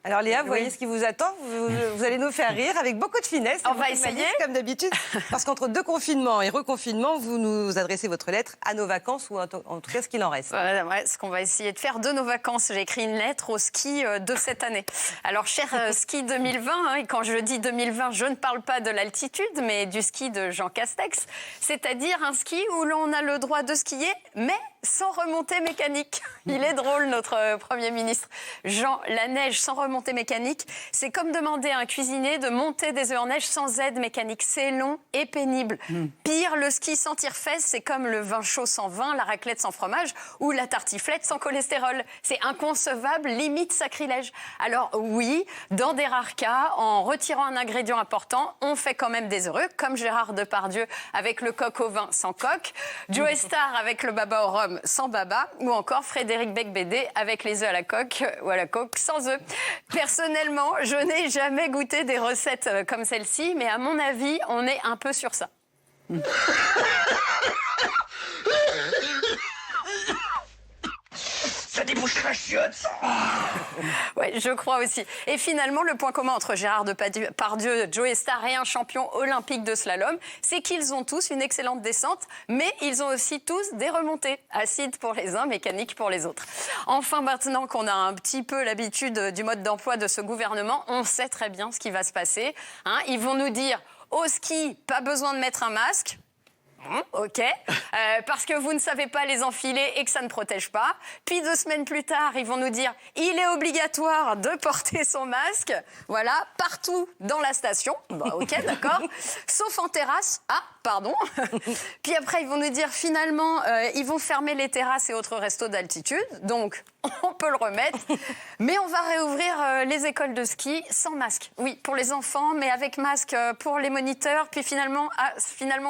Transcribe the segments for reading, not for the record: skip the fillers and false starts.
Alors Léa, vous voyez ce qui vous attend, vous allez nous faire rire avec beaucoup de finesse. On va essayer. Comme d'habitude, parce qu'entre 2 confinements et reconfinements, vous nous adressez votre lettre à nos vacances, ou en tout cas ce qu'il en reste. Ouais, ce qu'on va essayer de faire de nos vacances. J'ai écrit une lettre au ski de cette année. Alors, cher ski 2020, et quand je dis 2020, je ne parle pas de l'altitude, mais du ski de Jean Castex, c'est-à-dire un ski où l'on a le droit de skier, mais sans remontée mécanique. Il est drôle, notre Premier ministre. Jean, la neige sans remontée mécanique, c'est comme demander à un cuisinier de monter des œufs en neige sans aide mécanique. C'est long et pénible. Pire, le ski sans tire-fesse, c'est comme le vin chaud sans vin, la raclette sans fromage ou la tartiflette sans cholestérol. C'est inconcevable, limite sacrilège. Alors oui, dans des rares cas, en retirant un ingrédient important, on fait quand même des heureux, comme Gérard Depardieu avec le coq au vin sans coq, Joe Star avec le baba au rhum sans baba, ou encore Frédéric Becbédé avec les œufs à la coque ou à la coque sans œufs. Personnellement, je n'ai jamais goûté des recettes comme celle-ci, mais à mon avis, on est un peu sur ça. Ça débouche la chiotte, ça. Oui, je crois aussi. Et finalement, le point commun entre Gérard Depardieu, Joe Star et un champion olympique de slalom, c'est qu'ils ont tous une excellente descente, mais ils ont aussi tous des remontées. Acide pour les uns, mécanique pour les autres. Enfin, maintenant qu'on a un petit peu l'habitude du mode d'emploi de ce gouvernement, on sait très bien ce qui va se passer. Ils vont nous dire, au ski, pas besoin de mettre un masque. Ok, parce que vous ne savez pas les enfiler et que ça ne protège pas. Puis 2 semaines plus tard, ils vont nous dire il est obligatoire de porter son masque, voilà, partout dans la station. Bah, ok, d'accord. Sauf en terrasse. Ah, pardon. Puis après, ils vont nous dire finalement, ils vont fermer les terrasses et autres restos d'altitude. Donc, on peut le remettre. Mais on va réouvrir les écoles de ski sans masque. Oui, pour les enfants, mais avec masque pour les moniteurs. Puis finalement,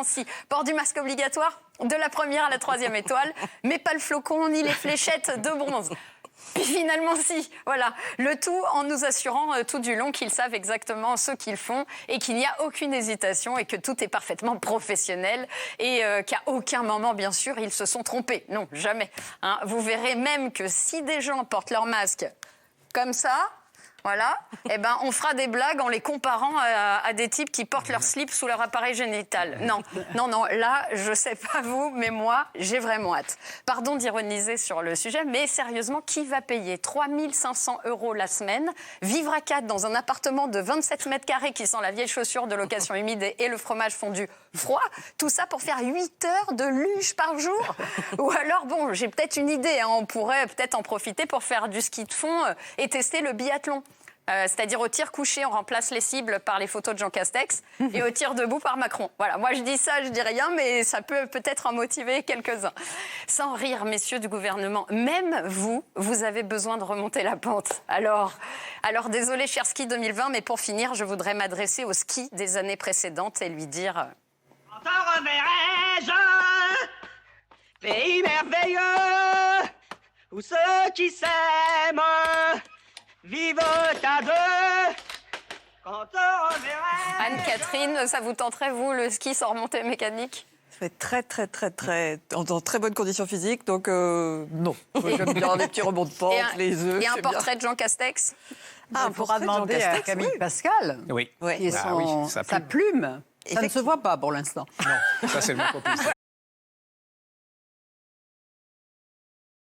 si, port du masque obligatoire de la 1e à la 3e étoile, mais pas le flocon ni les fléchettes de bronze. Puis finalement, si, voilà. Le tout en nous assurant tout du long qu'ils savent exactement ce qu'ils font et qu'il n'y a aucune hésitation et que tout est parfaitement professionnel et qu'à aucun moment, bien sûr, ils se sont trompés. Non, jamais. Vous verrez même que si des gens portent leur masque comme ça, voilà, eh ben, on fera des blagues en les comparant à des types qui portent leur slip sous leur appareil génital. Non, là, je sais pas vous, mais moi, j'ai vraiment hâte. Pardon d'ironiser sur le sujet, mais sérieusement, qui va payer 3 500 € la semaine, vivre à 4 dans un appartement de 27 mètres carrés qui sent la vieille chaussure de location humide et le fromage fondu froid, tout ça pour faire 8 heures de luge par jour? Ou alors, bon, j'ai peut-être une idée, on pourrait peut-être en profiter pour faire du ski de fond et tester le biathlon. C'est-à-dire au tir couché, on remplace les cibles par les photos de Jean Castex et au tir debout par Macron. Voilà, moi je dis ça, je dis rien, mais ça peut peut-être en motiver quelques-uns. Sans rire, messieurs du gouvernement, même vous avez besoin de remonter la pente. Alors désolé, cher ski 2020, mais pour finir, je voudrais m'adresser au ski des années précédentes et lui dire... Quand te reverrai-je, pays merveilleux, où ceux qui s'aiment vivent à deux. Quand te reverrai-je... Anne-Catherine, ça vous tenterait, vous, le ski sans remontée mécanique? C'est dans très bonnes conditions physiques, donc non. J'aime bien les petits rebonds de pente, les œufs. Et un portrait de Jean Castex? On pourra demander à Camille Pascal, Oui. qui est sa plume. Ça ne se voit pas pour l'instant. Non, ça c'est le moins qu'on puisse dire.